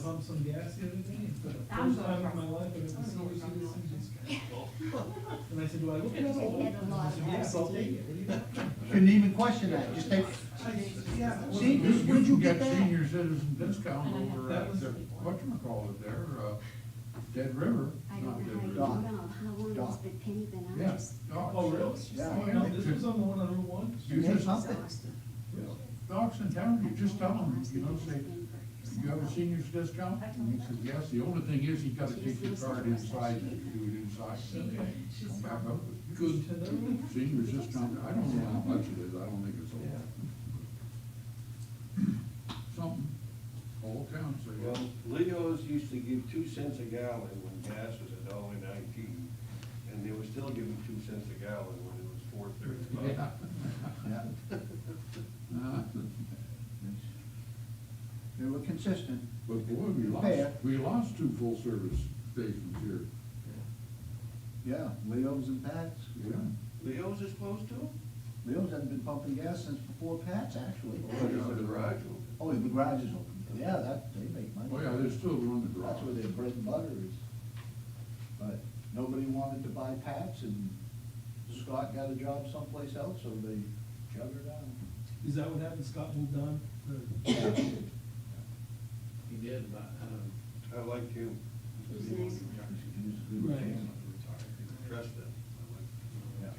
pump some gas the other day, and for the I'm first time in going my life, I got the senior citizen discount. And I said, do I look at it? They had a lot I said, of yes, I'll take absentee. it. What do you want? Shouldn't even question that, just take, Yeah. see, where'd you get that? Senior citizen discount over That at, was- whatchamacallit there, Dead River. I Not don't Dead know River. how, how long Dot. has been Penny been out? Yeah. Just- Oh, really? Yeah. No, this was on the one on Route 1. You Hey, just, something. docs in town, you just tell them, you know, say, you have a senior's discount? And he says, yes, the only thing is, you gotta take your card inside, and do it inside. Okay. Come back up with it. Good to know. Senior's discount, I don't know how much it is, I don't think it's a lot. Something, all towns say, Well, Leo's used to give 2 cents a gallon when gas was $1.19, and they were still giving 2 cents a gallon when it was $4.35. yeah. Yeah. They were consistent. But boy, Fair. we lost 2 full-service stations here. Yeah, Leo's and Pat's. Yeah. Leo's is close to? Leo's hasn't been pumping gas since before Pat's, actually. Or is the garage open? Oh, the garage is open. Yeah, that, they make money. Oh, yeah, they're still running the garage. That's where their bread and butter is. But nobody wanted to buy Pat's, and Scott got a job someplace else, so they shut her down. Is that what happened? Scott moved on? Yeah. He did, but, I like him. Who's next? He was a good Right. man. Trust him. Yeah.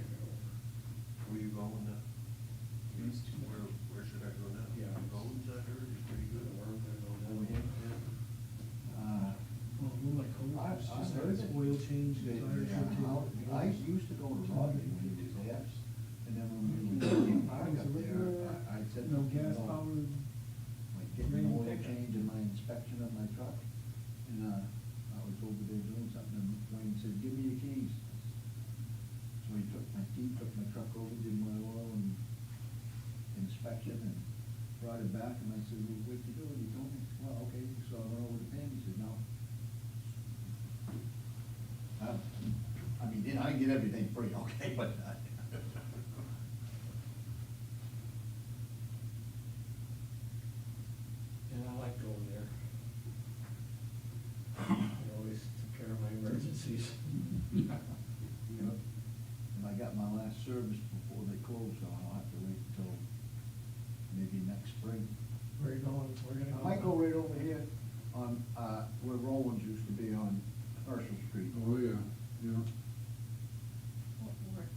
Where you going now? Where should I go now? Yeah. Goins, I heard, is pretty good. Over here. Uh, Oh, well, like, oh, I've it's just heard like it. oil change, they- tire change. I used to go to Rodney when he was there, and then when we were in the park up there, I said. No gas you know, powered. Like getting an oil Rain pickup. change and my inspection of my truck, and, I was over there doing something, and Wayne said, give me your keys. So he took my key, took my truck over, did my oil and inspection, and brought it back, and I said, well, what'd you do? And he told me, well, okay, so I went over to Pam, he said, no. I mean, you know, I get everything free, okay, but. and I like going there. I always took care of my emergencies. Yep. And I got my last service before they closed, so I'll have to wait until maybe next spring. Where you going? We're gonna I go. might go right over here on, where Rollins used to be on Herschel Street. Oh, yeah, yeah. What ward?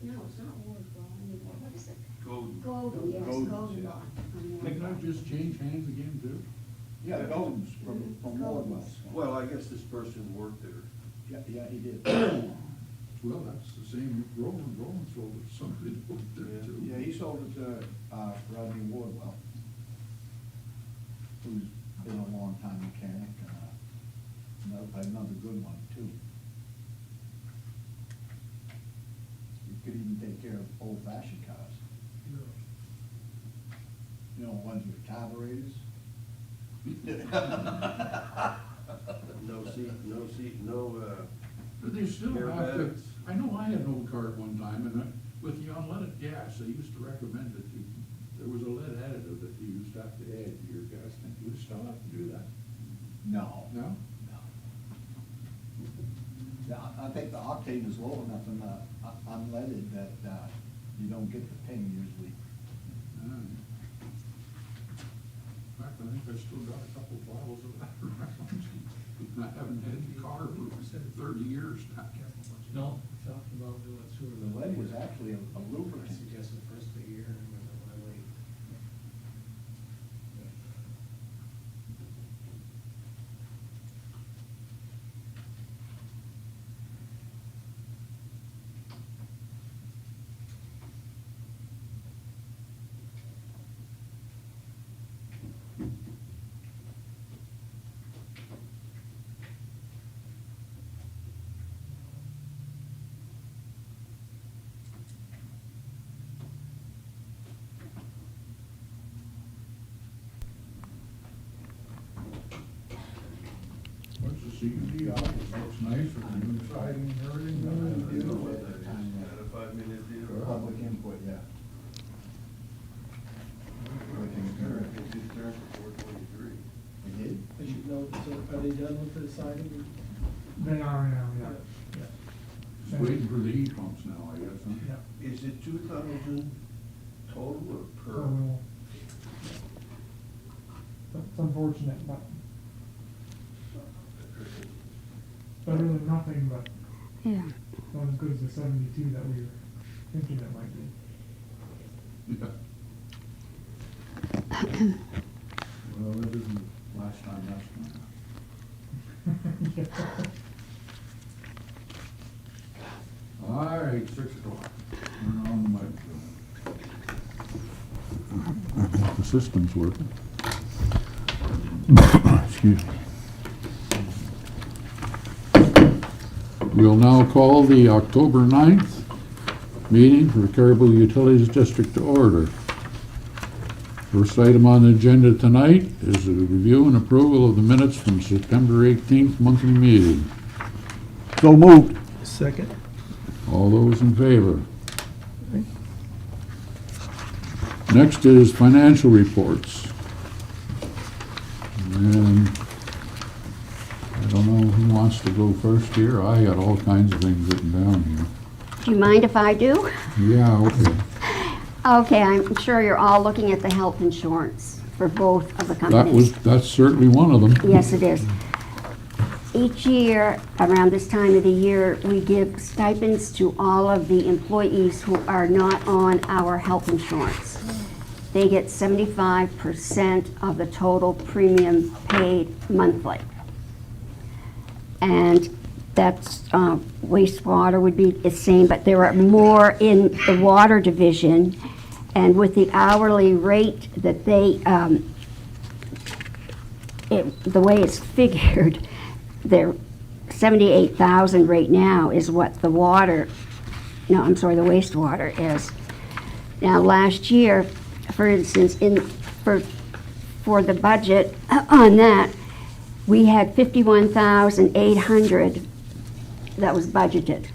No, it's not Wardwell anymore. What is it? Golden. Golden, yes, Golden's, Golden yeah. Lawn. Didn't that just change hands again, too? Yeah, Goldens from Wardwell. Well, I guess this person worked there. Yeah, he did. Well, that's the same, Roland sold it to somebody over there, too. Yeah, he sold it to, Rodney Wardwell, who's been a long time mechanic, another good one, too. He could even take care of old-fashioned cars, you know, ones with carburetors. No seat, no, But they still have to, airbags. I know I had an old car at one time, and with the unleaded gas, they used to recommend that there was a lead additive that you used to have to add to your gas tank. Do you still have to do that? No. No? No. Yeah, I think the octane is low enough in the unleaded that, you don't get the ping usually. In fact, I think I still got a couple bottles of that around. I haven't had the car for 30 years now. No, talking about doing sort of. The lead was actually a I lubricant. suggested first of the year, and then when I wait. What's the CUD out? Looks nice with the new siding and everything. had a 5-minute deal. Public input, yeah. Everything is good. It's his turn for 423. We did? deciding? They are now, yeah. Just waiting for the heat pumps now, I guess, huh? Yeah. Is it 2,000 total or per? So, it's unfortunate, but better than nothing, but Yeah. not as good as the 72 that we were thinking it might be. Yeah. Well, that isn't the last time that's going to happen. All right, 6 o'clock. Turn on the microphone. The system's working. Excuse me. We'll now call the October 9th meeting for the Caribou Utilities District to order. First item on the agenda tonight is a review and approval of the minutes from September 18th monthly meeting. So moved. Second. All those in favor? Next is financial reports. And I don't know who wants to go first here. I got all kinds of things written down here. Do you mind if I do? Yeah, okay. Okay, I'm sure you're all looking at the health insurance for both of the companies. That's certainly one of them. Yes, it is. Each year, around this time of the year, we give stipends to all of the employees who are not on our health insurance. They get 75% of the total premium paid monthly. And that's wastewater would be the same, but there are more in the water division. And with the hourly rate that they, the way it's figured, they're 78,000 right now is what the water, no, I'm sorry, the wastewater is. Now, last year, for instance, for the budget on that, we had 51,800 that was budgeted.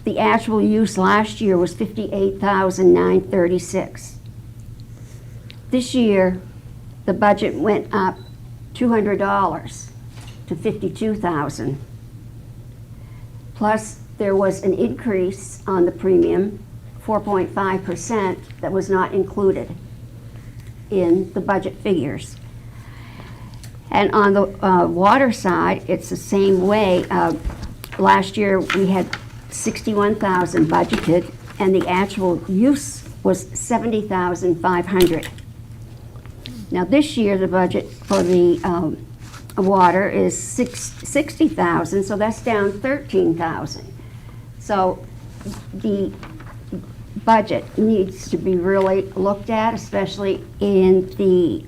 The actual use last year was 58,936. This year, the budget went up $200 to 52,000. Plus, there was an increase on the premium, 4.5%, that was not included in the budget figures. And on the water side, it's the same way. Last year, we had 61,000 budgeted, and the actual use was 70,500. Now, this year, the budget for the water is 60,000, so that's down 13,000. So the budget needs to be really looked at, especially in the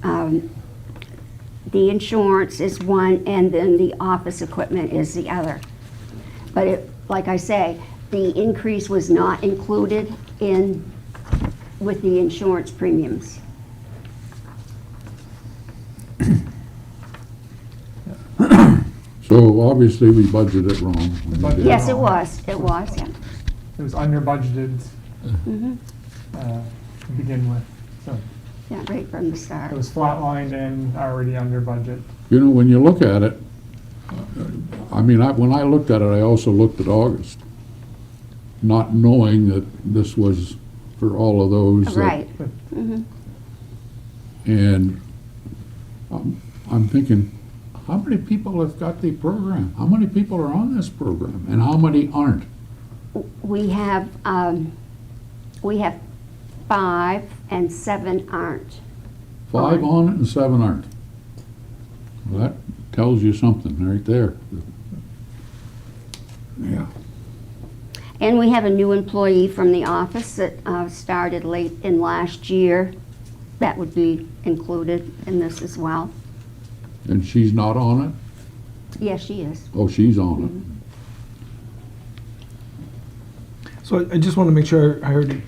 insurance is one, and then the office equipment is the other. But it, like I say, the increase was not included with the insurance premiums. So obviously we budgeted it wrong. when we did it. Yes, it was, yeah. It was under budgeted Mm-hmm. to begin with, so Yeah, right from the start. it was flatlined and already under budget. You know, when you look at it, I mean, when I looked at it, I also looked at August, not knowing that this was for all of those. that- Right. Mhm. And I'm thinking, how many people have got the program? How many people are on this program? And how many aren't? We have 5 and 7 aren't. 5 on it and 7 aren't. Well, that tells you something right there. Yeah. And we have a new employee from the office that started late in last year. That would be included in this as well. And she's not on it? Yes, she is. Oh, she's on So I just want to make sure I heard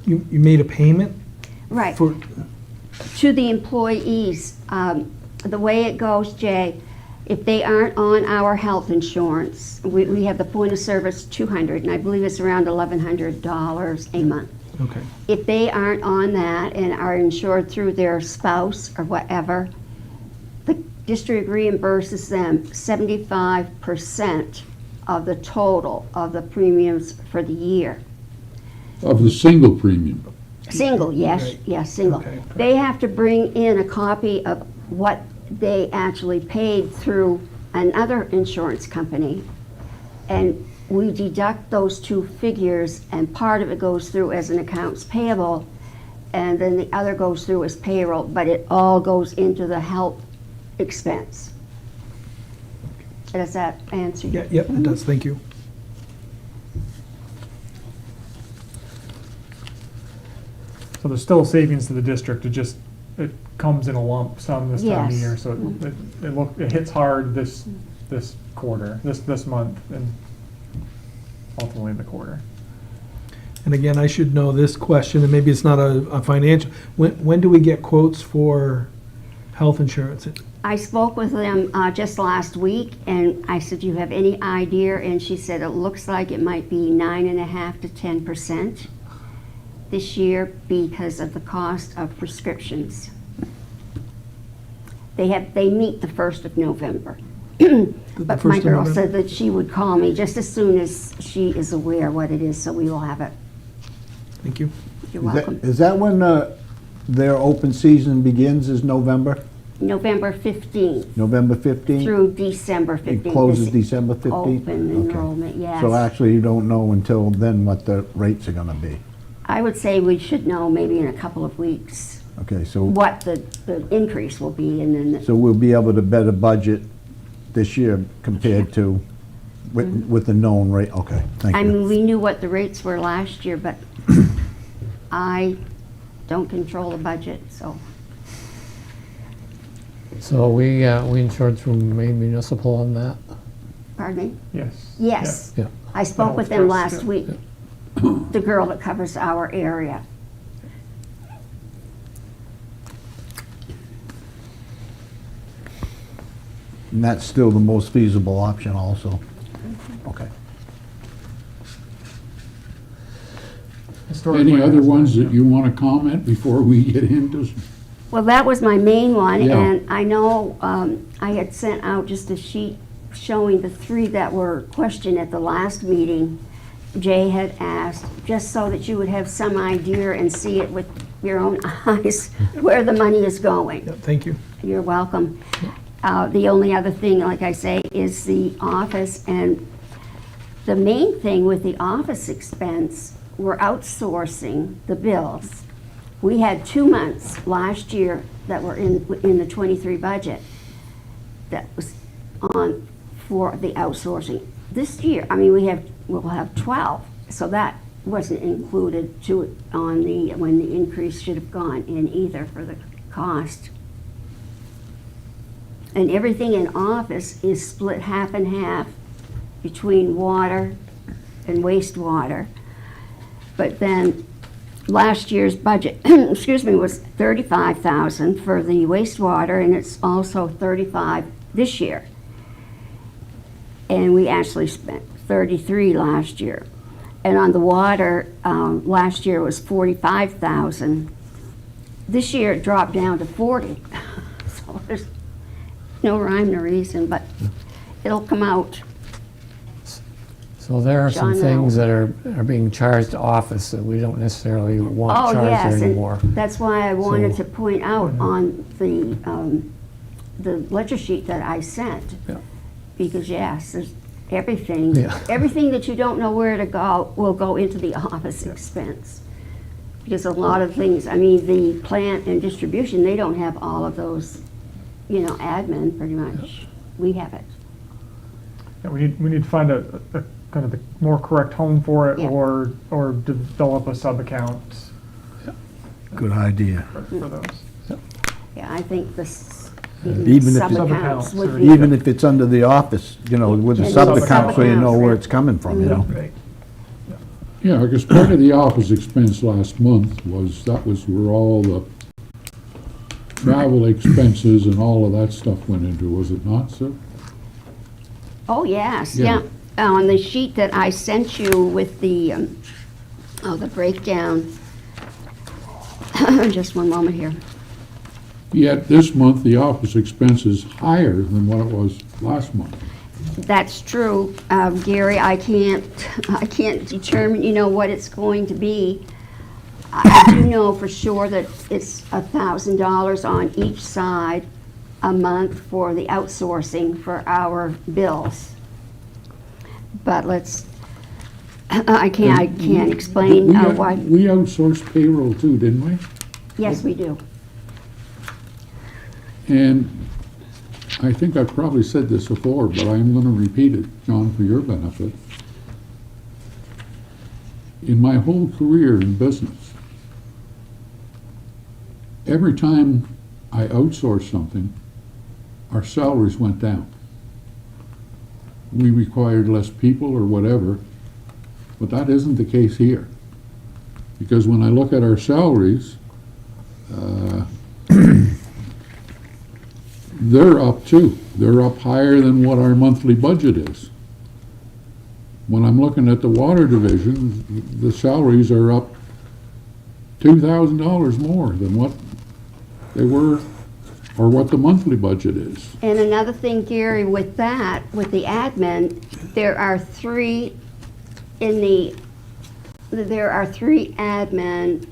you made a payment Right. for, To the employees, the way it goes, Jay, if they aren't on our health insurance, we have the point of service 200, and I believe it's around $1,100 a month. okay, If they aren't on that and are insured through their spouse or whatever, district reimburses them 75% of the total of the premiums for the year. Of the single premium. Single, yes, Right. yes, single. Okay. They have to bring in a copy of what they actually paid through another insurance company, and we deduct those two figures, and part of it goes through as an accounts payable, and then the other goes through as payroll, but it all goes into the health expense. Does that answer you? Yeah, yep, it does, thank you. So there's still savings to the district, it comes in a lump sum this time of Yes. year, so it hits hard this quarter, this month, and ultimately the quarter. And again, I should know this question, and maybe it's not a financial, when do we get quotes for health insurance? I spoke with them just last week, and I said, "Do you have any idea?" And she said, "It looks like it might be 9.5% to 10% this year because of the cost of prescriptions." They meet the 1st of November. But 1st my of girl November? said that she would call me just as soon as she is aware what it is, so we will have it. Thank you. You're welcome. Is that when their open season begins, is November? November 15th November 15th? through December 15th. It closes is December 15th? Open Okay. enrollment, yes. So actually, you don't know until then what the rates are gonna be. I would say we should know maybe in a couple of weeks Okay, so, what the increase will be, and then, so we'll be able to better budget this year compared to with the known rate, okay, thank I you. mean, we knew what the rates were last year, but I don't control the budget, so. So we insured through Maine Municipal on that? Pardon me? Yes. Yes. Yeah. I spoke with them Health last Trust, week, the girl that covers our area. And that's still the most feasible option also? Okay. Historically, Any other that's ones been, that you want to comment before we get into? Well, that was my main one, Yeah. and I know I had sent out just a sheet showing the 3 that were questioned at the last meeting. Jay had asked, just so that you would have some idea and see it with your own eyes, where the money is going. Yep, thank you. You're welcome. The only other thing, like I say, is the office, and the main thing with the office expense, we're outsourcing the bills. We had 2 months last year that were in the 23 budget that was on for the outsourcing. This year, I mean, we'll have 12, so that wasn't included when the increase should have gone in either for the cost. And everything in office is split half and half between water and wastewater. But then last year's budget, excuse me, was $35,000 for the wastewater, and it's also $35 this year. And we actually spent $33 last year. And on the water, last year was $45,000. This year it dropped down to $40. So there's no rhyme nor reason, but it'll come out. So there are some John, things that are being charged to office that we don't necessarily want Oh, charged yes, anymore. and that's why I wanted So- to point out on the ledger sheet that I sent. Yeah. Because yes, there's everything, Yeah. everything that you don't know where to go will go into the office expense. Because a lot of things, I mean, the plant and distribution, they don't have all of those, admin pretty much. We have it. Yeah, we need to find a kind of the more correct home for it, Yeah. or develop a sub-account Good idea. for those. Yeah, I think this, Even if it's- sub-accounts would be. Even if it's under the office, with the And sub-account, so you know sub-accounts, where yeah. it's coming from, you know? Right. Yeah, because part of the office expense last month was where all the travel expenses and all of that stuff went into, was it not, sir? Oh, yes, Yeah. yeah. On the sheet that I sent you with the breakdown, just one moment here. Yet this month, the office expense is higher than what it was last month. That's true, Gary, I can't determine, what it's going to be. I do know for sure that it's $1,000 on each side a month for the outsourcing for our bills. But I can't explain why. We outsourced payroll too, didn't we? Yes, we do. And I think I've probably said this before, but I'm going to repeat it, John, for your benefit. In my whole career in business, every time I outsourced something, our salaries went down. We required less people or whatever, but that isn't the case here. Because when I look at our salaries, they're up too. They're up higher than what our monthly budget is. When I'm looking at the water division, the salaries are up $2,000 more than what they were, or what the monthly budget is. And another thing, Gary, with that, with the admin, there are three admin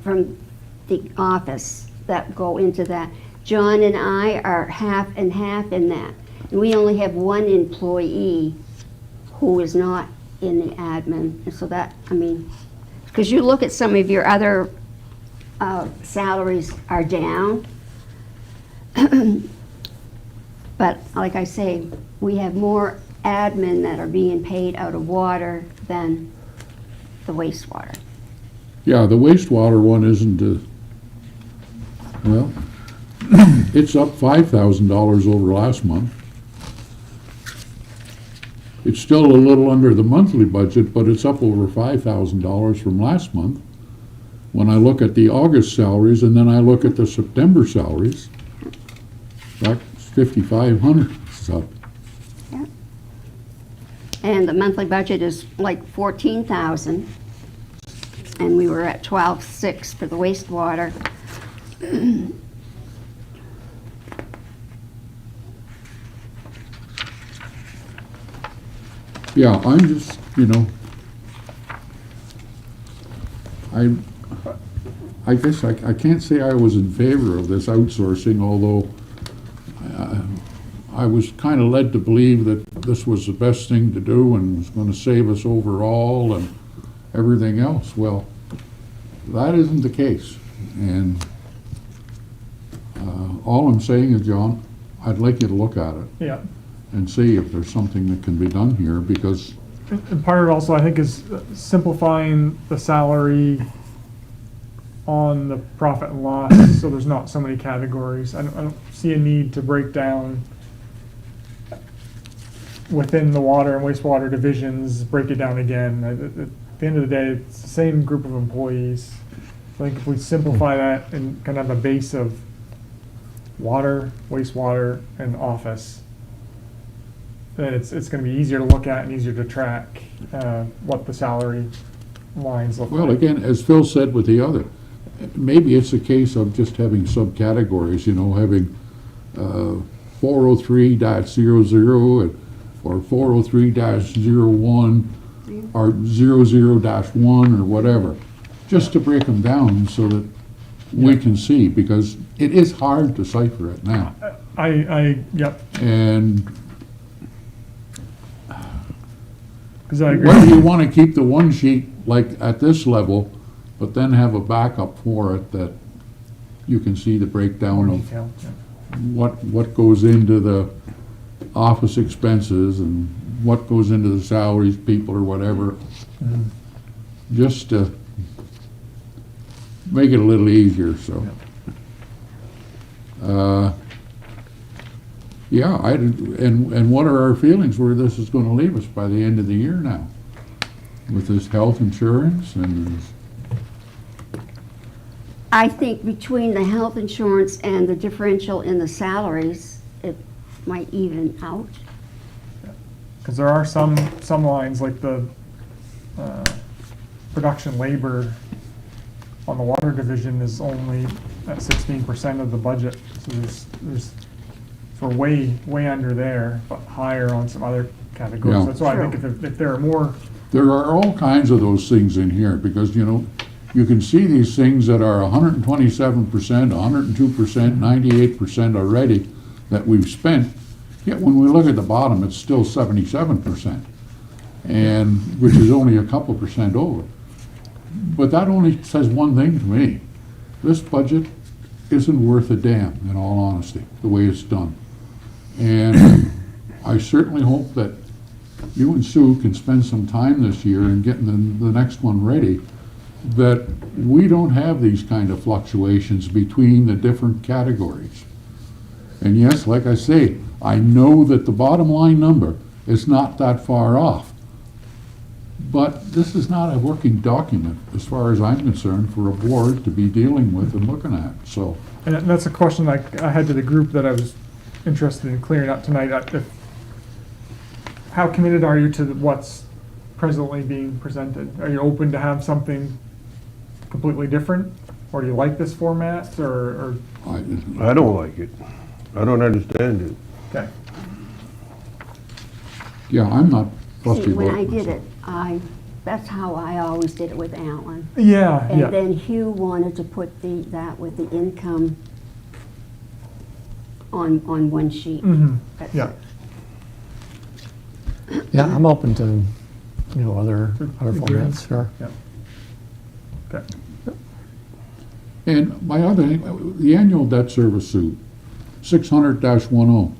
from the office that go into that. John and I are half and half in that. And we only have one employee who is not in the admin. And so that, because you look at some of your other salaries are down. But like I say, we have more admin that are being paid out of water than the wastewater. Yeah, the wastewater one isn't, well, it's up $5,000 over last month. It's still a little under the monthly budget, but it's up over $5,000 from last month. When I look at the August salaries and then I look at the September salaries, that's $5,500 up. Yeah. And the monthly budget is like $14,000, and we were at $12,600 for the wastewater. Yeah, I'm just, I guess I can't say I was in favor of this outsourcing, although I was kind of led to believe that this was the best thing to do and was going to save us overall and everything else. Well, that isn't the case. And all I'm saying is, John, I'd like you to look at it Yeah. and see if there's something that can be done here, because And part of it also, I think, is simplifying the salary on the profit and loss, so there's not so many categories. I don't see a need to break down within the water and wastewater divisions, break it down again. At the end of the day, it's the same group of employees. I think if we simplify that and kind of have a base of water, wastewater, and office, then it's going to be easier to look at and easier to track what the salary lines look like. well, again, as Phil said with the other, maybe it's a case of just having subcategories, having 403-00 or 403-01 or 00-1 or whatever, just to break them down so that we can see, because it is hard to cipher it now. Yep, And because I agree. whether you want to keep the one sheet like at this level, but then have a backup for it that you can see the breakdown More of detail, yeah. what goes into the office expenses and what goes into the salaries, people or whatever, just to make it a little easier, so. Yeah, and what are our feelings where this is gonna leave us by the end of the year now? With this health insurance and, I think between the health insurance and the differential in the salaries, it might even out. Because there are some lines, like the production labor on the water division is only at 16% of the budget. So so we're way under there, but higher on some other categories. Yeah. That's why I think if there are more, There are all kinds of those things in here, because, you know, you can see these things that are 127%, 102%, 98% already that we've spent, yet when we look at the bottom, it's still 77%, and, which is only a couple percent over. But that only says one thing to me. This budget isn't worth a damn, in all honesty, the way it's done. And I certainly hope that you and Sue can spend some time this year in getting the next one ready, that we don't have these kind of fluctuations between the different categories. And yes, like I say, I know that the bottom line number is not that far off. But this is not a working document, as far as I'm concerned, for a board to be dealing with and looking at, so. and that's a question I had to the group that I was interested in clearing up tonight. How committed are you to what's presently being presented? Are you open to have something completely different? Or do you like this format, or, I don't like it. I don't understand it. okay. Yeah, I'm not fussy See, about when I it did myself. it, that's how I always did it with Alan. Yeah, And yeah. then Hugh wanted to put that with the income on one sheet. Mhm, That's yeah. it. Yeah, I'm open to, you know, other Agreed. formats, sure. Okay. And my other, the annual debt service suit, 600-10,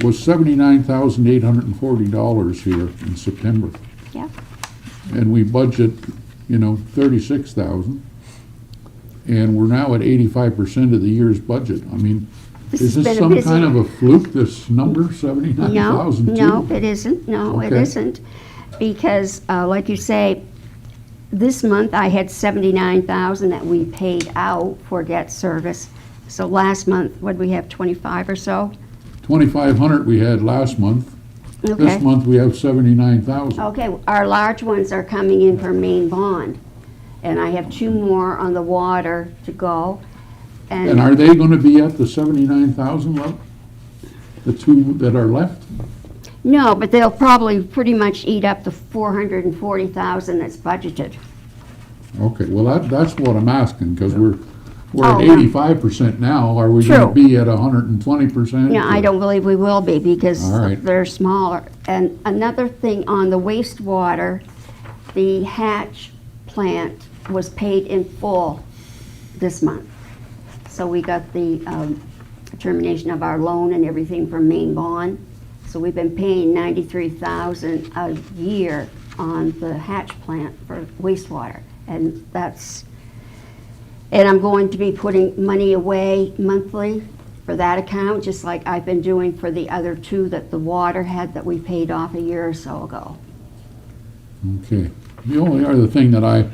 was $79,840 here in September. Yeah. And we budget, you know, 36,000. And we're now at 85% of the year's budget. I mean, This is has this been a some busy- kind of a fluke, this number, No, 79,000 no, it isn't. No, it Okay. isn't. Because, like you say, this month I had 79,000 that we paid out for debt service. So last month, what did we have, 25 or so? 2,500 we had last month. This Okay. month we have 79,000. Okay, our large ones are coming in for main bond. And I have 2 more on the water to go. And are they gonna be at the 79,000 level? The 2 that are left? No, but they'll probably pretty much eat up the 440,000 that's budgeted. Okay, well, that's what I'm asking, because we're Oh, at no. 85% now. Are we gonna True. be at 120%? Yeah, I don't believe we will be because All right. they're smaller. And another thing on the wastewater, the hatch plant was paid in full this month. So we got the termination of our loan and everything from main bond. So we've been paying $93,000 a year on the hatch plant for wastewater. And I'm going to be putting money away monthly for that account, just like I've been doing for the other 2 that the water had that we paid off a year or so ago. Okay. The only other thing that I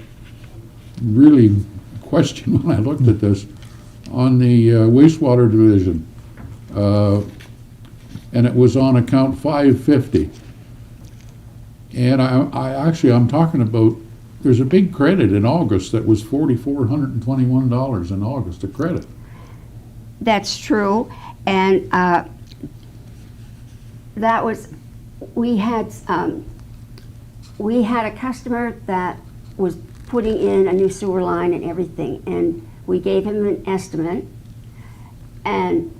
really questioned when I looked at this, on the wastewater division, and it was on account 550. And I'm talking about, there's a big credit in August that was $4,421 in August, a credit. That's true, and that was, we had a customer that was putting in a new sewer line and everything, and we gave him an estimate, and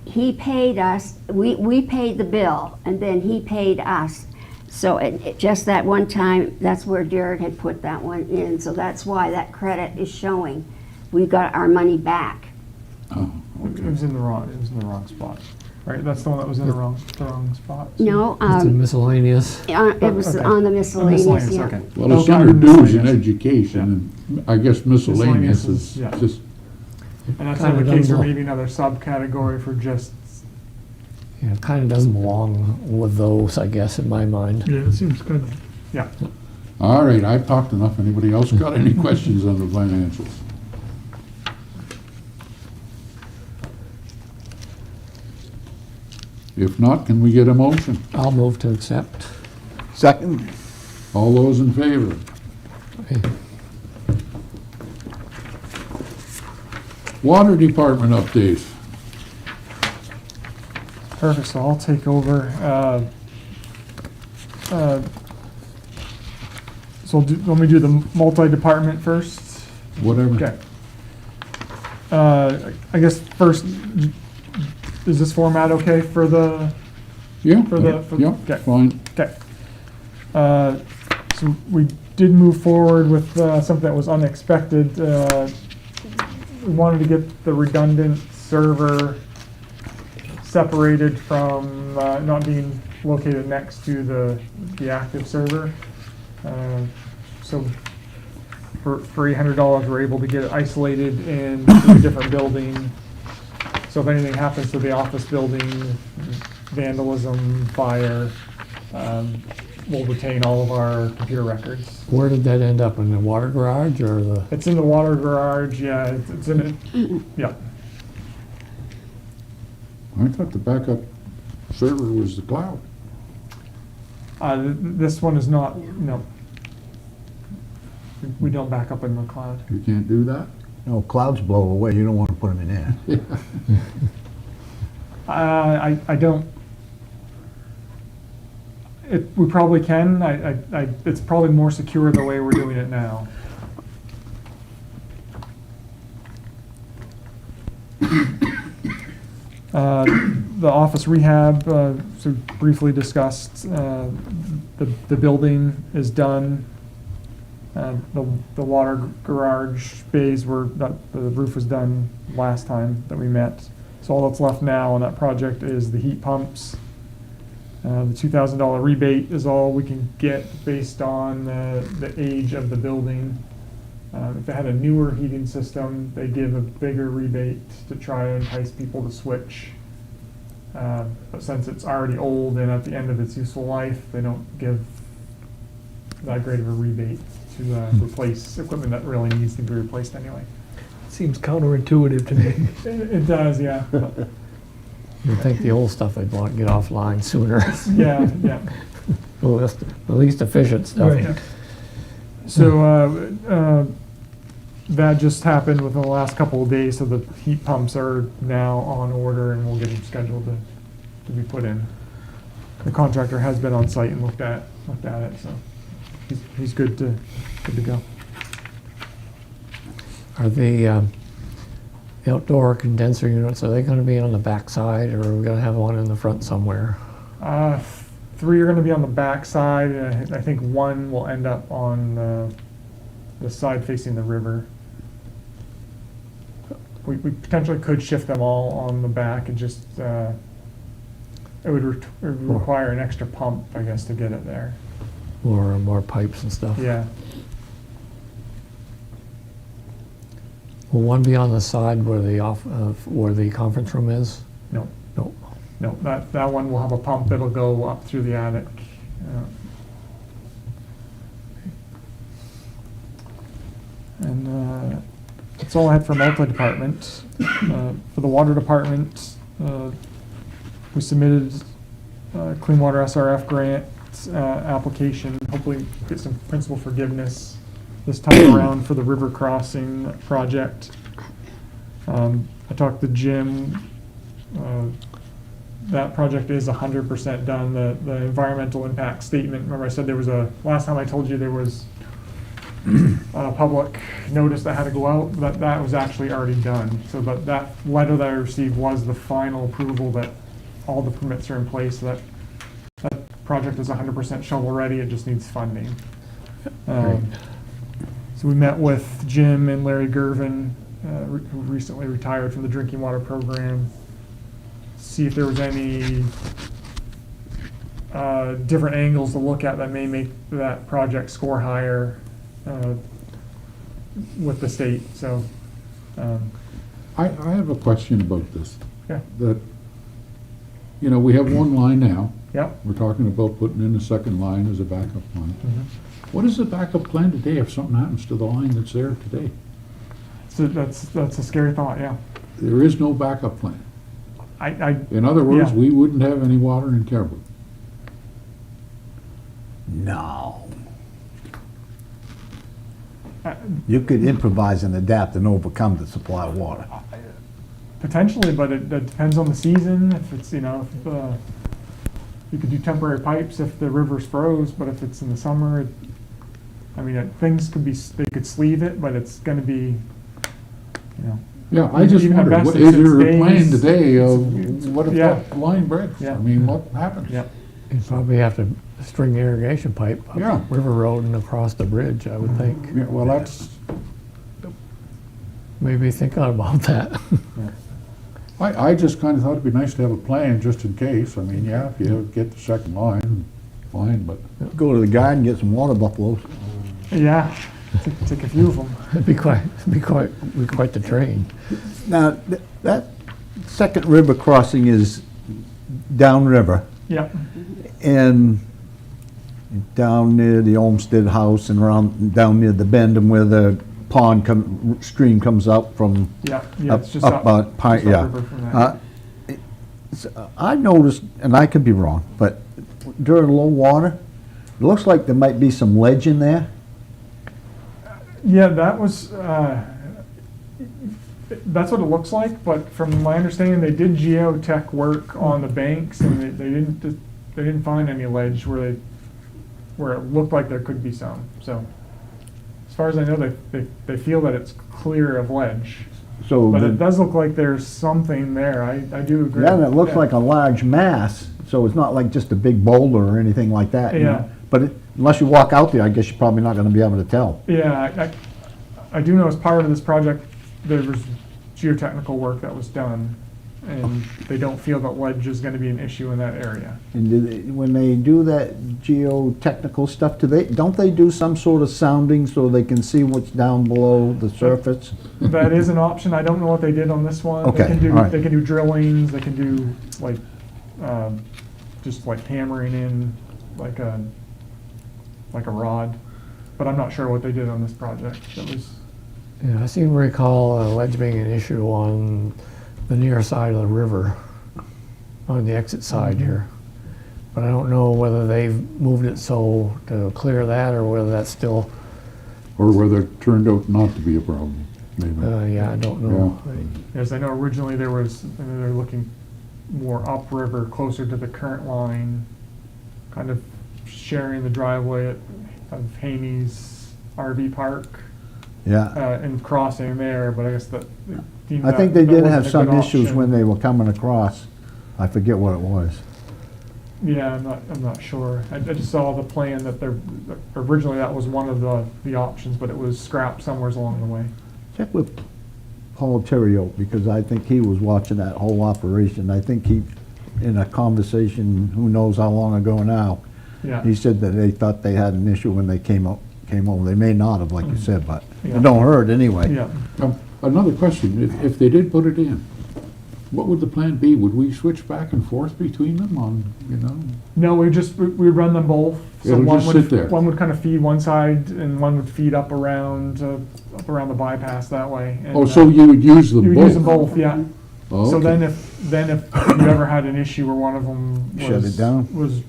he paid us, we paid the bill, and then he paid us. So just that one time, that's where Jared had put that one in, so that's why that credit is showing. We got our money back. Oh, It was in the wrong spot, right? That's the one that was in the wrong spot? No, It's in miscellaneous. it was Okay. on the miscellaneous, yeah. Okay. well, it's Okay, under dues and miscellaneous. education, and I guess miscellaneous is Yeah. just, And that's Kinda another case, or doesn't- maybe another subcategory for just, Yeah, it kind of doesn't belong with those, I guess, in my mind. Yeah, it seems kind of, yeah. all right, I've talked enough. Anybody else got any questions on the financials? If not, can we get a motion? I'll move to accept. Second? All those in favor? Okay. Water Department update. Perfect, so I'll take over. So let me do the multi-department first. Whatever. Okay. I guess first, is this format okay for the, Yeah, yeah, okay. fine. Okay. So we did move forward with something that was unexpected. We wanted to get the redundant server separated from not being located next to the active server. So for $800, we're able to get it isolated in a different building. So if anything happens to the office building, vandalism, fire, we'll retain all of our computer records. Where did that end up, in the water garage or the? It's in the water garage, yeah, it's in it, yeah. I thought the backup server was the cloud. This one is not, no. We don't back up in the cloud. You can't do that? No, clouds blow away, you don't want to put them in there. I don't. We probably can. It's probably more secure the way we're doing it now. The office rehab, so briefly discussed, the building is done. The water garage bays were, the roof was done last time that we met. So all that's left now on that project is the heat pumps. The $2,000 rebate is all we can get based on the age of the building. If it had a newer heating system, they give a bigger rebate to try and entice people to switch. But since it's already old and at the end of its useful life, they don't give that great of a rebate to replace equipment that really needs to be replaced anyway. Seems counterintuitive to me. It does, yeah. But, You'd think the old stuff they'd want to get offline sooner. yeah, yeah. Well, that's the least efficient stuff. Right. So that just happened within the last couple of days, so the heat pumps are now on order and we'll get them scheduled to be put in. The contractor has been on site and looked at it, so he's good to go. Are the outdoor condenser units, are they going to be on the back side, or are we going to have one in the front somewhere? 3 are going to be on the back side, and I think 1 will end up on the side facing the river. We potentially could shift them all on the back and just, it would require an extra pump, I guess, to get it there. Or more pipes and stuff? Yeah. Will one be on the side where where the conference room is? No, No. no, that one will have a pump that'll go up through the attic. And that's all I had for multi-department. For the water department, we submitted a Clean Water SRF grant application, hopefully get some principal forgiveness this time around for the river crossing project. I talked to Jim. That project is 100% done. The environmental impact statement, remember I said there was last time I told you there was a public notice that had to go out, that was actually already done. So that letter that I received was the final approval that all the permits are in place, so that project is 100% shovel ready, it just needs funding. So we met with Jim and Larry Gervin, who recently retired from the drinking water program, see if there was any different angles to look at that may make that project score higher with the state. So I have a question about this. yeah, That, we have one line now. yep. We're talking about putting in a second line as a backup line. What is the backup plan today if something happens to the line that's there today? So that's a scary thought. Yeah, There is no backup plan. I In other words, Yeah. we wouldn't have any water in Caribou. No. You could improvise and adapt and overcome to supply water. Potentially, but it depends on the season, if it's, you know, if, you could do temporary pipes if the river's froze, but if it's in the summer, I mean, things could be, they could sleeve it, but it's gonna be, you know. Yeah, I just Even at wondered, best, what- it's is there a 6 plan days. today It's- of what if yeah. that line breaks? Yeah. I mean, what happens? Yeah. You'd probably have to string irrigation pipe Yeah. up River Road and across the bridge, I would think. Yeah, well, that's, Maybe think about that. I just kind of thought it'd be nice to have a plan just in case. I mean, yeah, if you get the second line, fine, but Go to the garden, get some water buffaloes. Yeah, take a few of them. It'd be quite the train. Now, that second river crossing is downriver Yeah, and down near the Olmsted House and around, down near the bend and where the stream comes out from yeah, it's just up, up. Pine, just yeah. upriver from there. I noticed, and I could be wrong, but during low water, it looks like there might be some ledge in there. Yeah, that was, that's what it looks like, but from my understanding, they did geotech work on the banks and they didn't find any ledge where it looked like there could be some, so. As far as I know, they feel that it's clear of ledge, So, but it does look like there's something there, I do agree. yeah, and it looks Yeah. like a large mass, so it's not like just a big boulder or anything like that, you know? Yeah. But unless you walk out there, I guess you're probably not gonna be able to tell. Yeah, I do know as part of this project, there was geotechnical work that was done, and they don't feel that ledge is gonna be an issue in that area. And when they do that geotechnical stuff, don't they do some sort of sounding so they can see what's down below the surface? That is an option, I don't know what they did on this one. Okay, all right. They can do drillings, they can do like, just like hammering in like a rod, but I'm not sure what they did on this project. That was, Yeah, I seem to recall ledge being an issue on the near side of the river, on the exit side here. But I don't know whether they've moved it so to clear that or whether that's still, or whether it turned out not to be a problem, maybe. yeah, I don't know. as I know originally they were looking more upriver, closer to the current line, kind of sharing the driveway of Haney's RV park, Yeah. and crossing there, but I guess that. I think they did have wasn't a some good issues option. when they were coming across. I forget what it was. Yeah, I'm not sure. I just saw the plan that originally that was one of the options, but it was scrapped somewhere along the way. Check with Paul Terrio, because I think he was watching that whole operation. I think he, in a conversation, who knows how long ago now, Yeah. he said that they thought they had an issue when they came over. They may not have, like you said, but Yeah. it don't hurt anyway. Yeah. Another question, if they did put it in, what would the plan be? Would we switch back and forth between them on, you know? No, we run them both. So It'll one just would sit there. One would kind of feed one side, and one would feed up around the bypass that way. And, Oh, so you would use them you both? would use them both, yeah. Oh, So okay. then if you ever had an issue where one of them was Shut it down? was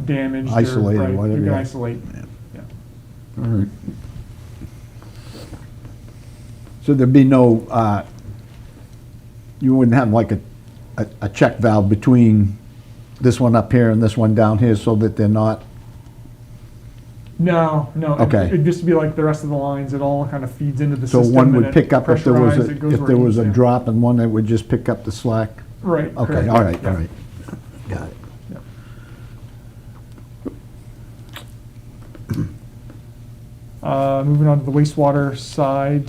damaged, or- Isolated, right, whatever, you can yeah. isolate. All right. So there'd be no, you wouldn't have like a check valve between this one up here and this one down here so that they're not, No. Okay. It'd just be like the rest of the lines. It all kind of feeds into the so system. one and would it pick up if there was pressurized, it goes if where there it was needs a to. drop, and one that would just pick up the slack? Right. Okay, correct, all right, yeah. all right. Got it. Moving on to the wastewater side,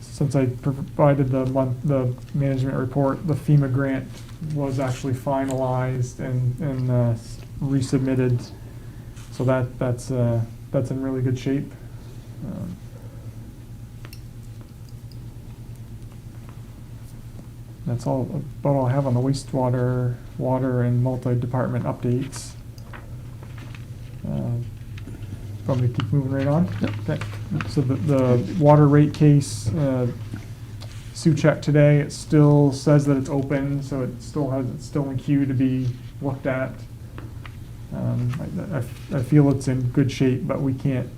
since I provided the management report, the FEMA grant was actually finalized and resubmitted. So that's in really good shape. That's about all I have on the wastewater, water, and multi-department updates. Want me to keep moving right on? Okay. So the water rate case, Sue checked today, it still says that it's open, so it's still in queue to be looked at. I feel it's in good shape, but we can't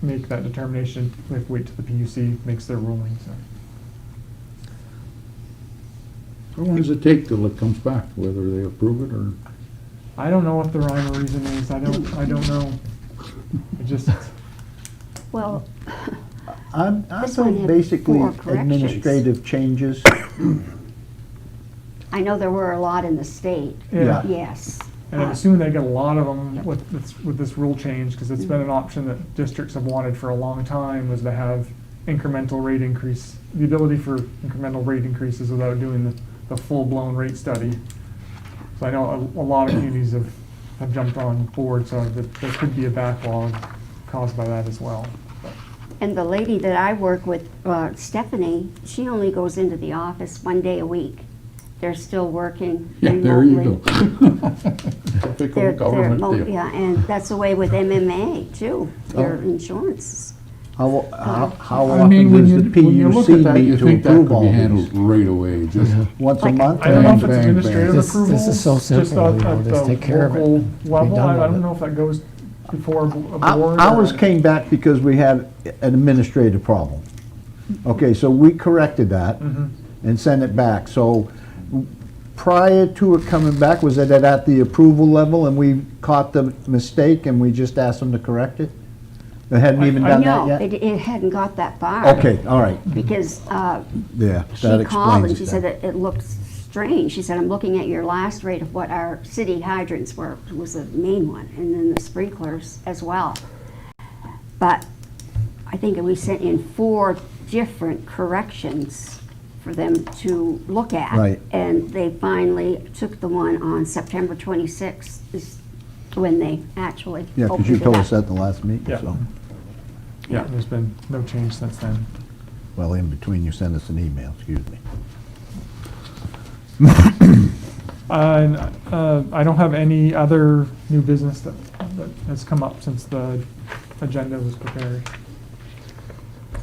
make that determination. We have to wait till the PUC makes their ruling, so. How long does it take till it comes back, whether they approve it or? I don't know what the rhyme or reason is. I don't know. It just, Well, Aren't This one those had basically 4 corrections. administrative changes? I know there were a lot in the state, yeah. yes. And I'm assuming they get a lot of them with this rule change, because it's been an option that districts have wanted for a long time, was to have incremental rate increase, the ability for incremental rate increases without doing the full-blown rate study. So I know a lot of communities have jumped on board, so that there could be a backlog caused by that as well. But And the lady that I work with, Stephanie, she only goes into the office 1 day a week. They're still working Yeah, there you remotely. go. Typical government deal. Yeah, and that's the way with MMA too, their Oh. insurance. How I mean, often when does you, the when you look at PUC that, you meet to think that approve could all be these? handled right away, just. Once a Like- month? I don't know if it's Bang, bang, administrative bang. This approvals. is so just simple, you know, at just the take care of it, local be level. done I with don't it. know if that goes before a board. Ours or- came back because we had an administrative problem. Okay, so we corrected that Mhm. and sent it back. So prior to it coming back, was it at the approval level and we caught the mistake and we just asked them to correct it? They hadn't even done that No, yet? it hadn't got that far. Okay, all right, Because yeah, she that called and explains she it said then. that it looked strange. She said, I'm looking at your last rate of what our city hydrants were, was the main one, and then the sprinklers as well. But I think we sent in 4 different corrections for them to look at. Right. And they finally took the one on September 26th is when they actually Yeah, because opened you it told up. us at the last meeting, Yeah. so. Yeah, there's been no change since then. Well, in between, you sent us an email, excuse me. And I don't have any other new business that has come up since the agenda was prepared.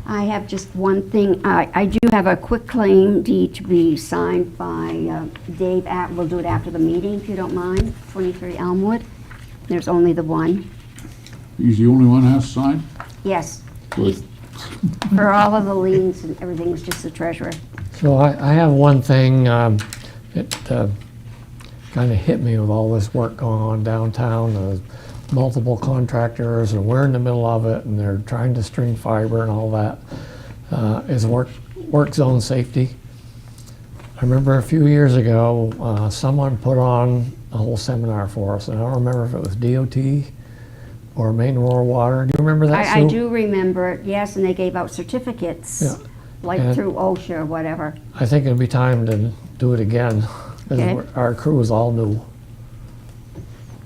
I have just one thing. I do have a quick claim deed to be signed by Dave. We'll do it after the meeting, if you don't mind. 23 Elmwood. There's only the one. He's the only one has signed? Yes. He's, for all of the liens and everything, was just the treasurer. So I have one thing, it kind of hit me with all this work going on downtown, multiple contractors, and we're in the middle of it, and they're trying to string fiber and all that, is work zone safety. I remember a few years ago, someone put on a whole seminar for us, and I don't remember if it was DOT or Maine Rural Water. Do you remember that, I Sue? do remember it, yes, and they gave out certificates, Yeah. like And- through OSHA or whatever. I think it'd be time to do it again, Okay. because our crew is all new.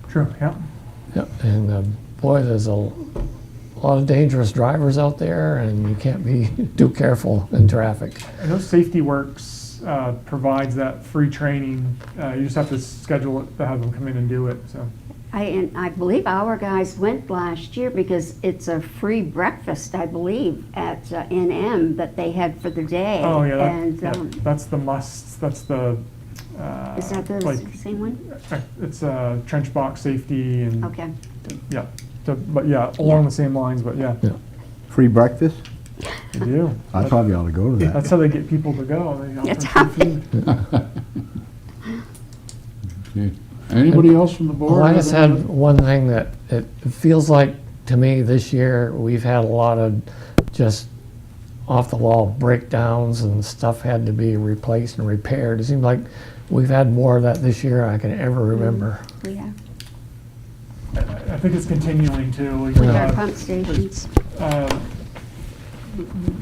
True, yeah. Yep, and boy, there's a lot of dangerous drivers out there, and you can't be too careful in traffic. I know Safety Works provides that free training. You just have to schedule it to have them come in and do it, so. And I believe our guys went last year because it's a free breakfast, I believe, at NM that they had for the day. Oh, yeah, And, that's the must, that's the. is that the like, same one? It's trench box safety and. Okay. Yeah, but yeah, along the same lines, but yeah, Free breakfast? they do. I probably ought to go to that. That's how they get people to go. They That's offer how free food. Okay. Anybody else from the board? Well, I have just any- had one thing that it feels like to me this year, we've had a lot of just off-the-wall breakdowns and stuff had to be replaced and repaired. It seems like we've had more of that this year than I can ever remember. Yeah, I think it's continuing to. with our Yeah. pump stations.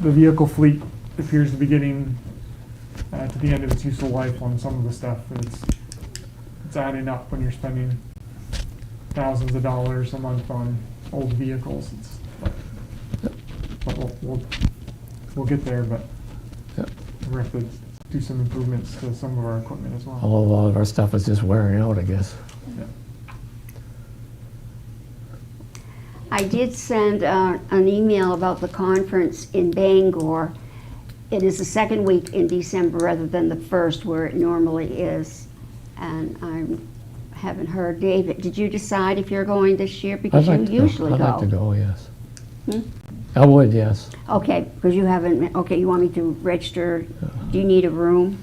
The vehicle fleet appears to be getting to the end of its useful life on some of the stuff. It's adding up when you're spending thousands of dollars a month on old vehicles. But we'll get there, but Yep. we have to do some improvements to some of our equipment as well. Although a lot of our stuff is just wearing out, I guess. Yeah. I did send an email about the conference in Bangor. It is the second week in December rather than the first where it normally is. And I haven't heard. David, did you decide if you're going this year? Because you usually I'd like to go. go, yes. Hmm? I would, yes. Okay, because you haven't, okay, you want me to register, do you need a room?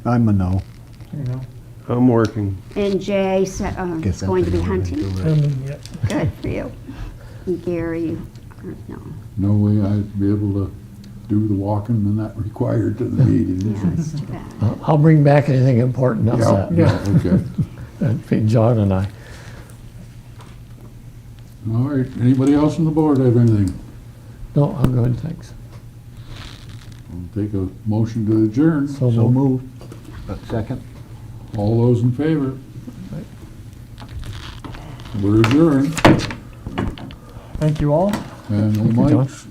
I'm a no. You know, I'm working. And Jay is going to be hunting? Yeah. Good for you. And Gary, no, No way I'd be able to do the walking and that required to the meetings. yeah, that's too bad. I'll bring back anything important, how's Yeah, that? yeah, okay. That'd be John and I. All right, anybody else on the board have anything? No, I'm good, thanks. I'll take a motion to adjourn. So So moved. move. Second? All those in favor? We're adjourned. thank you all. And Thank you, John. Mike's,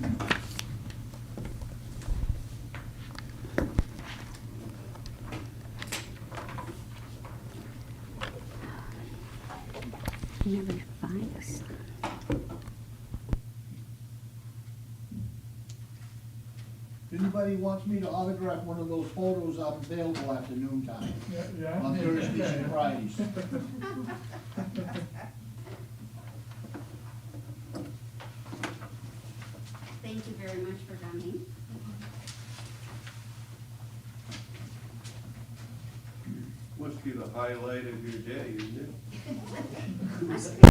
Never find us. If anybody wants me to autograph one of those photos, I'm available after noon time, on Thursdays and Fridays. Thank you very much for coming. Must be the highlight of your day, isn't it? Must be.